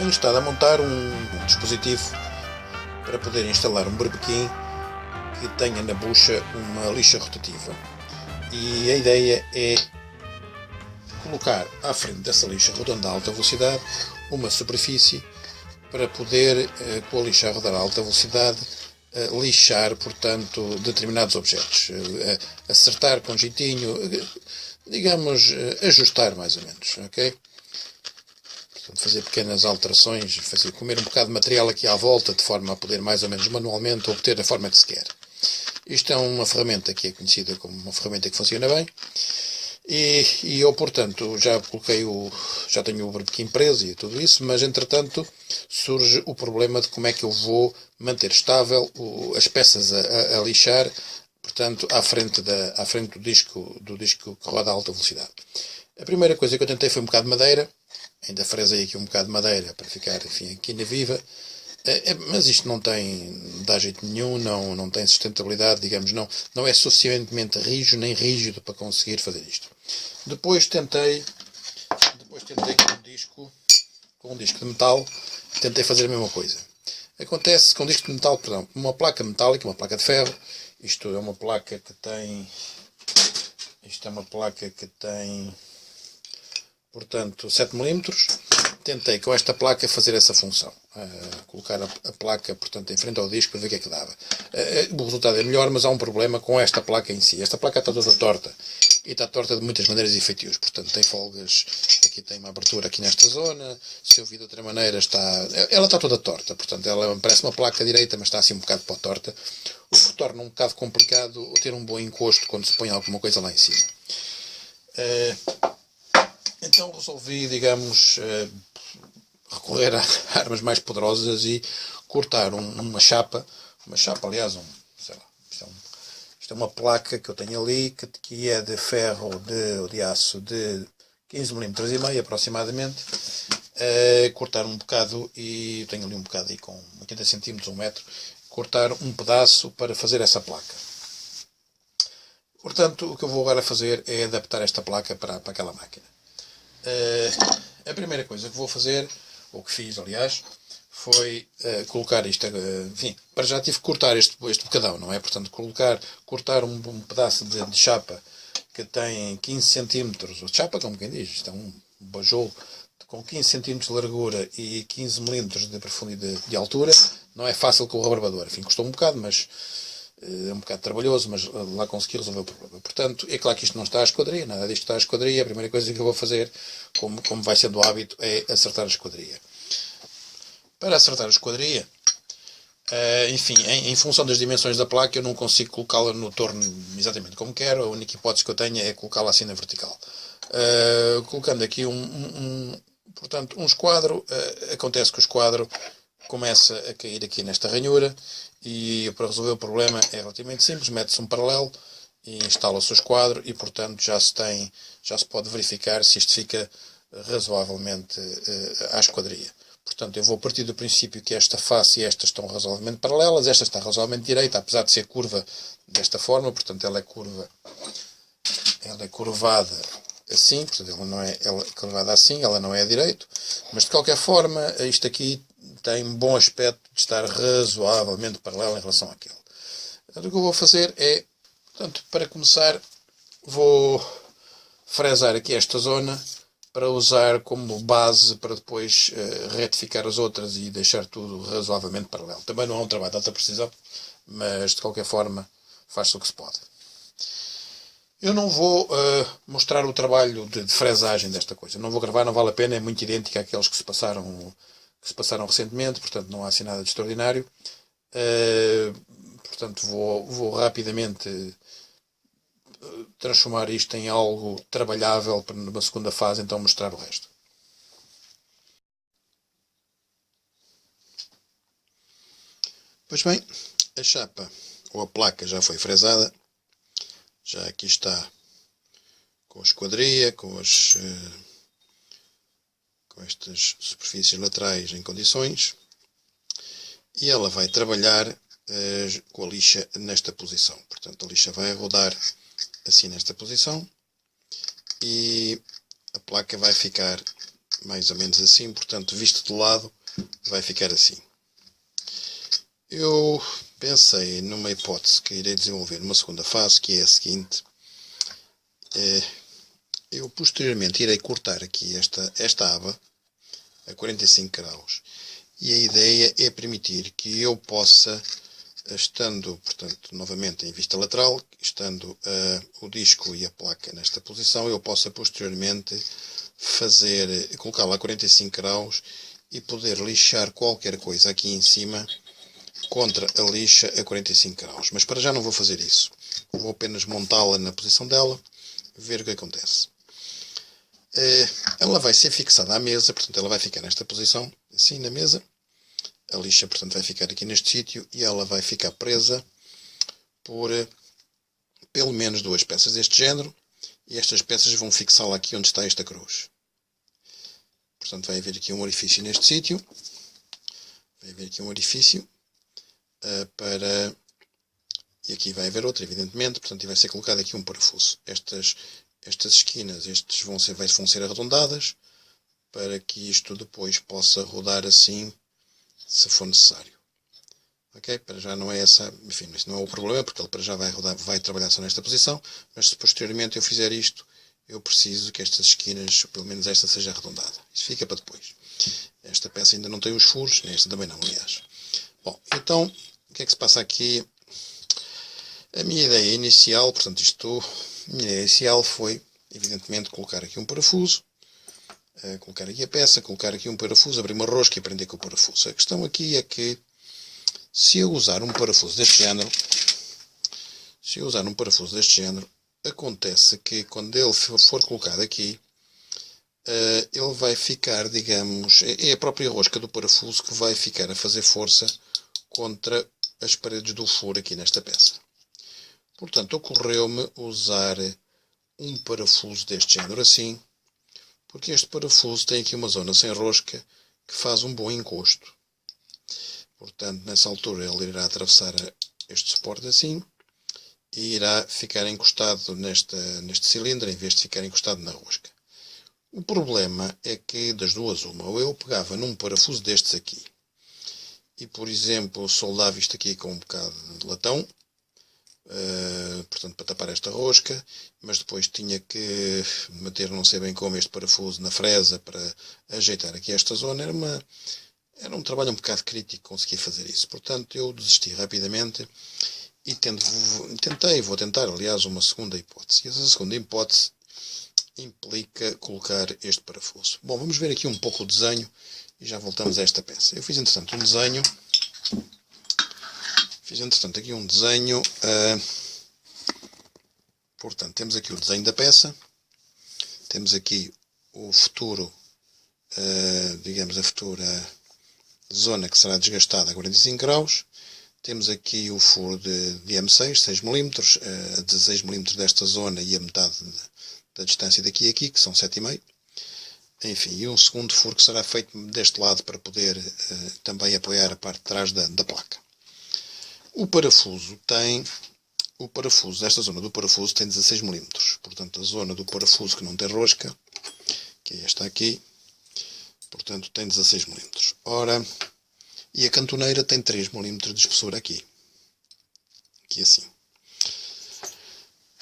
tenho estado a montar um dispositivo para poder instalar um berbequim que tenha na bucha uma lixa rotativa. E a ideia é colocar à frente dessa lixa rodando a alta velocidade uma superfície para poder, com a lixa a rodar a alta velocidade, lixar, portanto, determinados objetos. Acertar com jeitinho, digamos, ajustar mais ou menos, ok? Portanto, fazer pequenas alterações, comer um bocado de material aqui à volta, de forma a poder mais ou menos manualmente obter a forma que se quer. Isto é uma ferramenta que é conhecida como uma ferramenta que funciona bem. E eu, portanto, já tenho o berbequim preso e tudo isso, mas entretanto surge o problema de como é que eu vou manter estável as peças a lixar, portanto, à frente do disco que roda a alta velocidade. A primeira coisa que eu tentei foi um bocado de madeira, ainda fresei aqui um bocado de madeira para ficar, enfim, aqui na viva, mas isto não dá jeito nenhum, não tem sustentabilidade, digamos, não é suficientemente rijo nem rígido para conseguir fazer isto. Depois tentei com um disco de metal, tentei fazer a mesma coisa. Acontece com um disco de metal, perdão, uma placa metálica, uma placa de ferro. Isto é uma placa que tem, portanto, 7 mm. Tentei com esta placa fazer essa função, colocar a placa, portanto, em frente ao disco para ver o que é que dava. O resultado é melhor, mas há um problema com esta placa em si. Esta placa está toda torta, e está torta de muitas maneiras e feitios. Portanto, tem folgas, aqui tem uma abertura aqui nesta zona, se eu vi de outra maneira ela está toda torta, portanto, ela parece uma placa direita, mas está assim um bocado para torta, o que torna um bocado complicado ter um bom encosto quando se põe alguma coisa lá em cima. Então resolvi, digamos, recorrer a armas mais poderosas e cortar uma chapa, aliás, sei lá, isto é uma placa que eu tenho ali, que é de ferro, de aço de 15 mm e meio aproximadamente. Cortar um bocado, e tenho ali um bocado aí com 80 cm, 1 metro, cortar um pedaço para fazer essa placa. Portanto, o que eu vou agora fazer é adaptar esta placa para aquela máquina. A primeira coisa que vou fazer, ou que fiz aliás, foi colocar isto, enfim, para já tive que cortar este bocadão, não é? Portanto, cortar um pedaço de chapa que tem 15 cm, ou chapa como quem diz, isto é um bajolo com 15 cm de largura e 15 mm de profundidade de altura. Não é fácil com o rebarbador, enfim, custou um bocado, mas é um bocado trabalhoso, mas lá consegui resolver o problema. Portanto, é claro que isto não está à esquadria, nada disto está à esquadria. A primeira coisa que eu vou fazer, como vai sendo o hábito, é acertar a esquadria. Para acertar a esquadria, enfim, em função das dimensões da placa, eu não consigo colocá-la no torno exatamente como quero. A única hipótese que eu tenho é colocá-la assim na vertical. Colocando aqui portanto, um esquadro, acontece que o esquadro começa a cair aqui nesta ranhura, e para resolver o problema é relativamente simples, mete-se um paralelo e instala-se o esquadro, e portanto já se pode verificar se isto fica razoavelmente à esquadria. Portanto, eu vou partir do princípio que esta face e esta estão razoavelmente paralelas, esta está razoavelmente direita, apesar de ser curva desta forma, portanto ela é curvada assim, portanto ela é curvada assim, ela não é a direito, mas de qualquer forma isto aqui tem um bom aspecto de estar razoavelmente paralelo em relação àquele. Portanto, o que eu vou fazer é, portanto, para começar, vou fresar aqui esta zona para usar como base para depois retificar as outras e deixar tudo razoavelmente paralelo. Também não é um trabalho de alta precisão, mas de qualquer forma faz-se o que se pode. Eu não vou mostrar o trabalho de fresagem desta coisa. Não vou gravar, não vale a pena, é muito idêntico àqueles que se passaram recentemente, portanto não há assim nada de extraordinário. Portanto vou rapidamente transformar isto em algo trabalhável para numa segunda fase, então mostrar o resto. Pois bem, a chapa ou a placa já foi fresada, já aqui está com a esquadria, com estas superfícies laterais em condições, e ela vai trabalhar com a lixa nesta posição. Portanto, a lixa vai rodar assim nesta posição, e a placa vai ficar mais ou menos assim, portanto, visto de lado, vai ficar assim. Eu pensei numa hipótese que irei desenvolver numa segunda fase, que é a seguinte. Eu posteriormente irei cortar aqui esta aba a 45 graus. E a ideia é permitir que eu possa, estando, portanto, novamente em vista lateral, estando o disco e a placa nesta posição, eu possa posteriormente colocá-la a 45 graus e poder lixar qualquer coisa aqui em cima contra a lixa a 45 graus. Mas para já não vou fazer isso. Vou apenas montá-la na posição dela, ver o que acontece. Ela vai ser fixada à mesa, portanto ela vai ficar nesta posição, assim na mesa. A lixa, portanto, vai ficar aqui neste sítio e ela vai ficar presa por pelo menos 2 peças deste género. E estas peças vão fixá-la aqui onde está esta cruz. Portanto, vai haver aqui um orifício neste sítio. Vai haver aqui um orifício E aqui vai haver outro, evidentemente. Portanto, vai ser colocado aqui um parafuso. Estas esquinas vão ser arredondadas para que isto depois possa rodar assim, se for necessário. Ok? Para já não é essa, enfim, isso não é o problema, porque ele para já vai trabalhar só nesta posição, mas se posteriormente eu fizer isto, eu preciso que estas esquinas, pelo menos esta, seja arredondada. Isso fica para depois. Esta peça ainda não tem os furos, nem esta também não, aliás. Bom, então, o que é que se passa aqui? A minha ideia inicial, portanto, a minha ideia inicial foi, evidentemente, colocar aqui um parafuso, colocar aqui a peça, colocar aqui um parafuso, abrir uma rosca e prender com o parafuso. A questão aqui é que, se eu usar um parafuso deste género, acontece que quando ele for colocado aqui, ele vai ficar, digamos, é a própria rosca do parafuso que vai ficar a fazer força contra as paredes do furo aqui nesta peça. Portanto, ocorreu-me usar um parafuso deste género assim, porque este parafuso tem aqui uma zona sem rosca que faz um bom encosto. Portanto, nessa altura ele irá atravessar este suporte assim e irá ficar encostado neste cilindro em vez de ficar encostado na rosca. O problema é que das duas uma, ou eu pegava num parafuso destes aqui e, por exemplo, soldava isto aqui com um bocado de latão, portanto, para tapar esta rosca, mas depois tinha que meter não sei bem como este parafuso na fresa para ajeitar aqui esta zona. Era um trabalho um bocado crítico conseguir fazer isso. Portanto, eu desisti rapidamente e vou tentar, aliás, uma segunda hipótese. E essa segunda hipótese implica colocar este parafuso. Bom, vamos ver aqui um pouco o desenho e já voltamos a esta peça. Eu fiz, entretanto, aqui um desenho. Portanto, temos aqui o desenho da peça. Temos aqui o futuro, digamos, a futura zona que será desgastada a 45 graus. Temos aqui o furo de M6, 6 mm, a 16 mm desta zona e a metade da distância daqui a aqui, que são 7,5. Enfim, e um segundo furo que será feito deste lado para poder também apoiar a parte de trás da placa. Esta zona do parafuso tem 16 mm. Portanto, a zona do parafuso que não tem rosca, que é esta aqui, portanto, tem 16 mm. Ora, e a cantoneira tem 3 mm de espessura aqui. Aqui assim.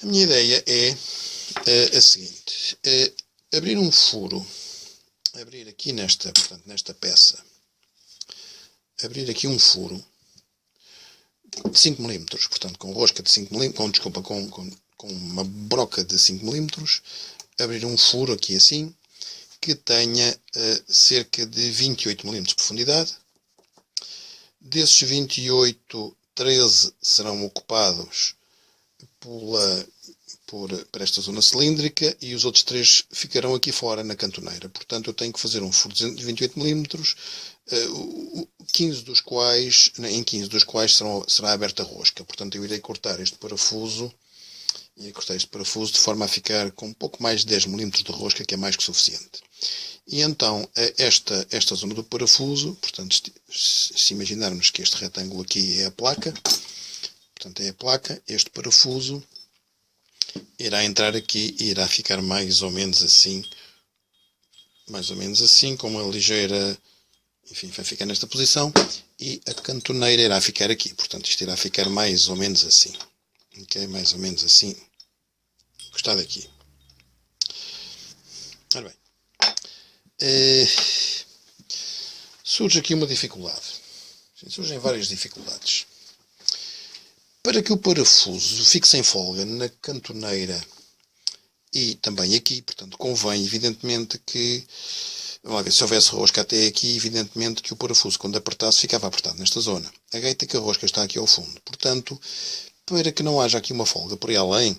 A minha ideia é a seguinte. Abrir um furo. Abrir aqui nesta peça. Abrir aqui um furo de 5 mm. Portanto, com rosca de 5 mm. Com uma broca de 5 mm. Abrir um furo aqui assim, que tenha cerca de 28 mm de profundidade. Desses 28, 13 serão ocupados por esta zona cilíndrica e os outros 3 ficarão aqui fora na cantoneira. Portanto, eu tenho que fazer um furo de 28 mm, em 15 dos quais será aberta a rosca. Portanto, eu irei cortar este parafuso de forma a ficar com um pouco mais de 10 mm de rosca, que é mais que suficiente. E então, esta zona do parafuso, portanto, se imaginarmos que este retângulo aqui é a placa, portanto é a placa, este parafuso irá entrar aqui e irá ficar mais ou menos assim, mais ou menos assim, com uma ligeira, enfim, vai ficar nesta posição, e a cantoneira irá ficar aqui, portanto isto irá ficar mais ou menos assim, ok, mais ou menos assim, encostado aqui. Ora bem, surge aqui uma dificuldade, surgem várias dificuldades. Para que o parafuso fique sem folga na cantoneira e também aqui, portanto, convém evidentemente que, vamos lá ver, se houvesse rosca até aqui, evidentemente que o parafuso, quando apertasse, ficava apertado nesta zona. A gaita que a rosca está aqui ao fundo. Portanto, para que não haja aqui uma folga por aí além,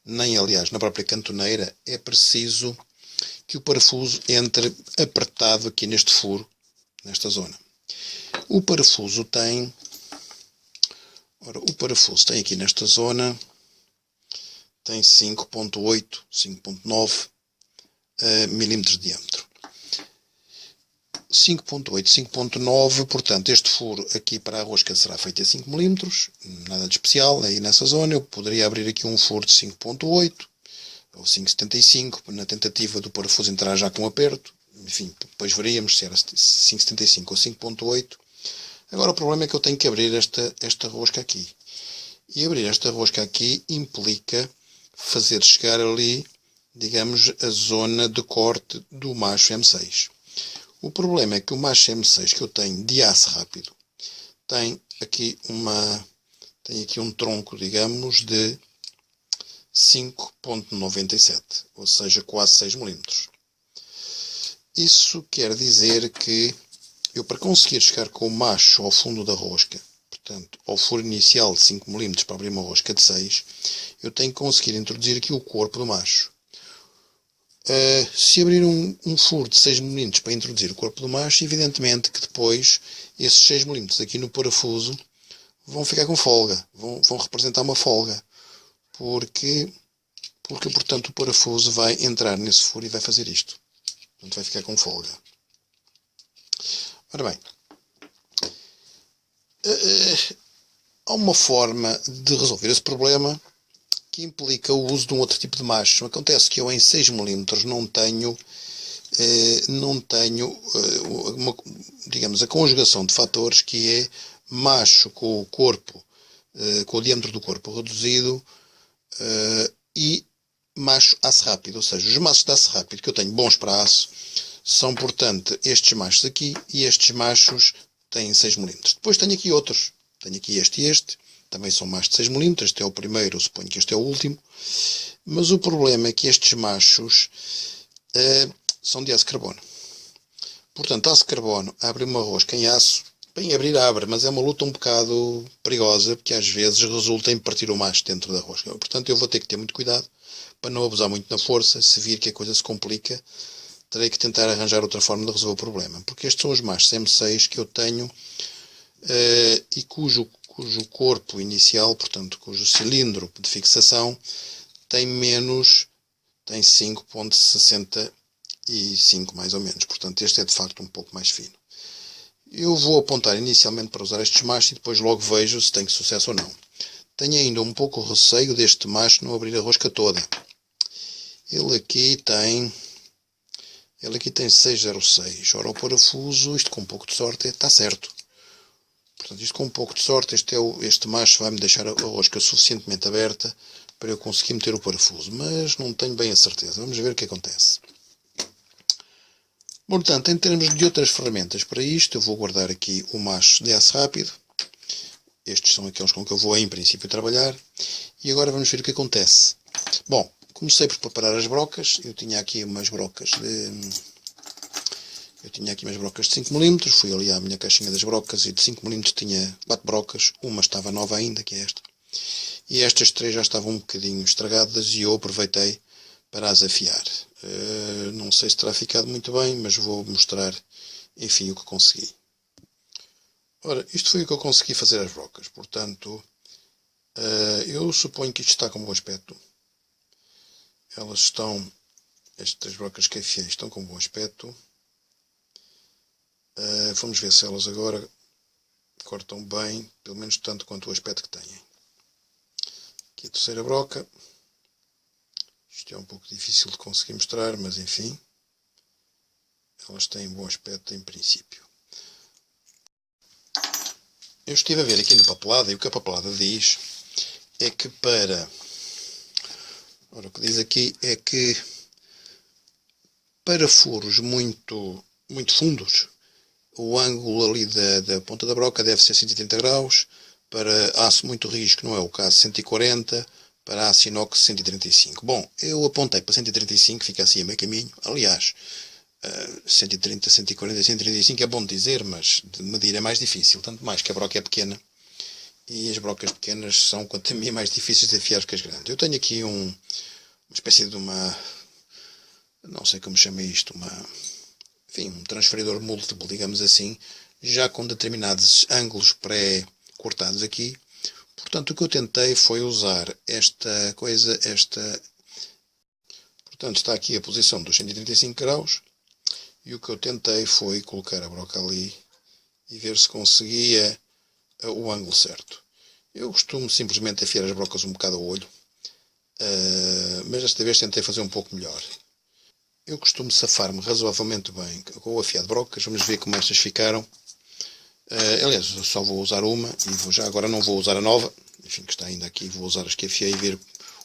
nem aliás na própria cantoneira, é preciso que o parafuso entre apertado aqui neste furo, nesta zona. O parafuso tem... Ora, o parafuso tem aqui nesta zona, tem 5.8, 5.9 milímetros de diâmetro. 5.8, 5.9, portanto este furo aqui para a rosca será feito a 5 milímetros, nada de especial, aí nessa zona eu poderia abrir aqui um furo de 5.8 ou 5.75 na tentativa do parafuso entrar já com aperto, enfim, depois veríamos se era 5.75 ou 5.8. Agora o problema é que eu tenho que abrir esta rosca aqui. E abrir esta rosca aqui implica fazer chegar ali, digamos, a zona de corte do macho M6. O problema é que o macho M6 que eu tenho de aço rápido tem aqui um tronco, digamos, de 5.97, ou seja, quase 6 milímetros. Isso quer dizer que eu, para conseguir chegar com o macho ao fundo da rosca, portanto, ao furo inicial de 5 milímetros para abrir uma rosca de 6, eu tenho que conseguir introduzir aqui o corpo do macho. Se abrir um furo de 6 milímetros para introduzir o corpo do macho, evidentemente que depois esses 6 milímetros aqui no parafuso vão ficar com folga, vão representar uma folga, porque portanto o parafuso vai entrar nesse furo e vai fazer isto. Portanto vai ficar com folga. Ora bem, há uma forma de resolver esse problema que implica o uso de um outro tipo de macho. Acontece que eu em 6 milímetros não tenho digamos, a conjugação de fatores que é macho com o corpo, com o diâmetro do corpo reduzido e macho aço rápido. Ou seja, os machos de aço rápido que eu tenho bons para aço são, portanto, estes machos aqui, e estes machos têm 6 milímetros. Depois tenho aqui outros. Tenho aqui este e este. Também são machos de 6 milímetros. Este é o primeiro, eu suponho que este é o último. Mas o problema é que estes machos são de aço carbono. Portanto, aço carbono abre uma rosca em aço. Bem, abrir abre, mas é uma luta um bocado perigosa, porque às vezes resulta em partir o macho dentro da rosca. Portanto, eu vou ter que ter muito cuidado para não abusar muito na força. Se vir que a coisa se complica, terei que tentar arranjar outra forma de resolver o problema. Porque estes são os machos M6 que eu tenho e cujo corpo inicial, portanto, cujo cilindro de fixação tem 5.65 mais ou menos. Portanto, este é de facto um pouco mais fino. Eu vou apontar inicialmente para usar estes machos e depois logo vejo se tenho sucesso ou não. Tenho ainda um pouco o receio deste macho não abrir a rosca toda. Ele aqui tem 606. Ora, o parafuso, isto com um pouco de sorte, está certo. Portanto, isto com um pouco de sorte, este macho vai-me deixar a rosca suficientemente aberta para eu conseguir meter o parafuso. Mas não tenho bem a certeza. Vamos ver o que acontece. Portanto, em termos de outras ferramentas para isto, eu vou guardar aqui o macho de aço rápido. Estes são aqueles com que eu vou, em princípio, trabalhar. E agora vamos ver o que acontece. Bom, comecei por preparar as brocas. Eu tinha aqui umas brocas de 5 milímetros. Fui ali à minha caixinha das brocas e de 5 milímetros tinha 4 brocas. Uma estava nova ainda, que é esta. E estas 3 já estavam um bocadinho estragadas e eu aproveitei para as afiar. Não sei se terá ficado muito bem, mas vou mostrar, enfim, o que consegui. Ora, isto foi o que eu consegui fazer às brocas. Portanto, eu suponho que isto está com bom aspecto. Estas brocas que afiei estão com bom aspecto. Vamos ver se elas agora cortam bem, pelo menos tanto quanto o aspecto que têm. Aqui a terceira broca. Isto é um pouco difícil de conseguir mostrar, mas enfim. elas têm bom aspecto em princípio. Eu estive a ver aqui na papelada, e o que a papelada diz é que ora, o que diz aqui é que para furos muito fundos, o ângulo ali da ponta da broca deve ser 130 graus, para aço muito rígido, que não é o caso, 140, para aço inox 135. Bom, eu apontei para 135, fica assim a meio caminho. Aliás, 130, 140, 135 é bom de dizer, mas de medir é mais difícil, tanto mais que a broca é pequena, e as brocas pequenas são, quanto a mim, mais difíceis de afiar que as grandes. Eu tenho aqui uma espécie de não sei como chama isto, um transferidor múltiplo, digamos assim, já com determinados ângulos pré-cortados aqui. Portanto, o que eu tentei foi usar esta coisa, portanto, está aqui a posição dos 135 graus, e o que eu tentei foi colocar a broca ali e ver se conseguia o ângulo certo. Eu costumo simplesmente afiar as brocas um bocado ao olho, mas desta vez tentei fazer um pouco melhor. Eu costumo safar-me razoavelmente bem com o afiado de brocas. Vamos ver como estas ficaram. Aliás, eu só vou usar uma e já agora não vou usar a nova, enfim, que está ainda aqui. Vou usar as que afiei e ver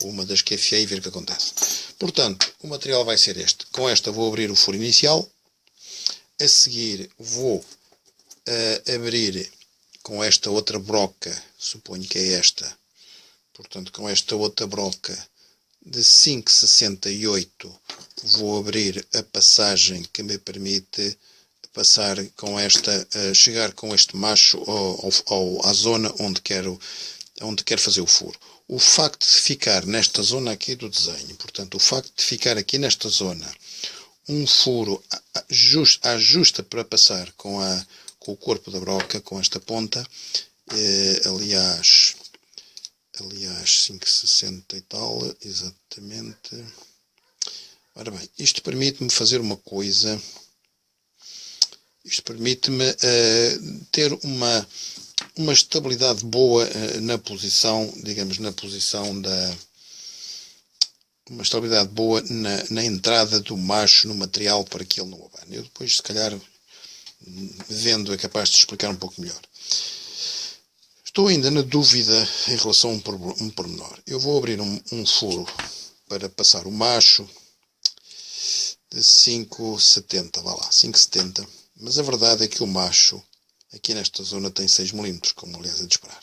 uma das que afiei e ver o que acontece. Portanto, o material vai ser este. Com esta vou abrir o furo inicial. A seguir vou abrir com esta outra broca, suponho que é esta. Portanto, com esta outra broca de 5,68 vou abrir a passagem que me permite passar com esta, chegar com este macho à zona onde quero fazer o furo. O facto de ficar nesta zona aqui do desenho, portanto, o facto de ficar aqui nesta zona um furo ajusta para passar com o corpo da broca, com esta ponta, aliás 5,60 e tal, exatamente. Ora bem, isto permite-me fazer uma coisa, isto permite-me ter uma estabilidade boa na posição, digamos, uma estabilidade boa na entrada do macho no material para que ele não abane. Eu depois, se calhar, vendo, é capaz de explicar um pouco melhor. Estou ainda na dúvida em relação a um pormenor. Eu vou abrir um furo para passar o macho de 5,70, vá lá, 5,70. Mas a verdade é que o macho, aqui nesta zona, tem 6 mm, como aliás é de esperar.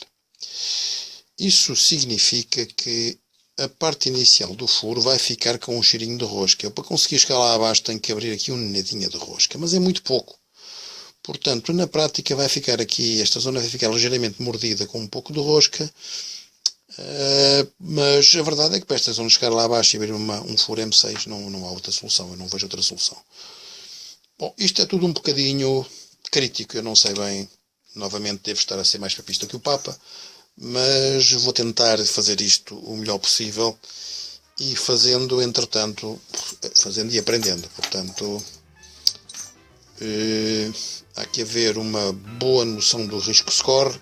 Isso significa que a parte inicial do furo vai ficar com um cheirinho de rosca. Eu, para conseguir chegar lá abaixo, tenho que abrir aqui uma nadinha de rosca, mas é muito pouco. Portanto, na prática vai ficar aqui, esta zona vai ficar ligeiramente mordida com um pouco de rosca, mas a verdade é que para esta zona chegar lá abaixo e abrir um furo M6 não há outra solução, eu não vejo outra solução. Bom, isto é tudo um bocadinho crítico, eu não sei bem, novamente devo estar a ser mais papista que o Papa, mas vou tentar fazer isto o melhor possível e fazendo, entretanto, fazendo e aprendendo, portanto... há que haver uma boa noção do risco que se corre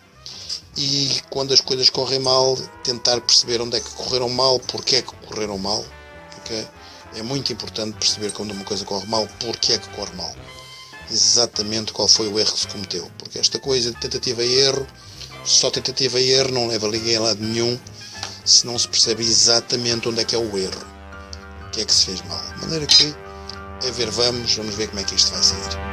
e quando as coisas correm mal tentar perceber onde é que correram mal, porque é que correram mal, okay? É muito importante perceber quando uma coisa corre mal, porque é que corre mal, exatamente qual foi o erro que se cometeu, porque esta coisa de tentativa e erro, só tentativa e erro não leva ninguém a lado nenhum se não se percebe exatamente onde é que é o erro, o que é que se fez mal, de maneira que a ver, vamos ver como é que isto vai sair.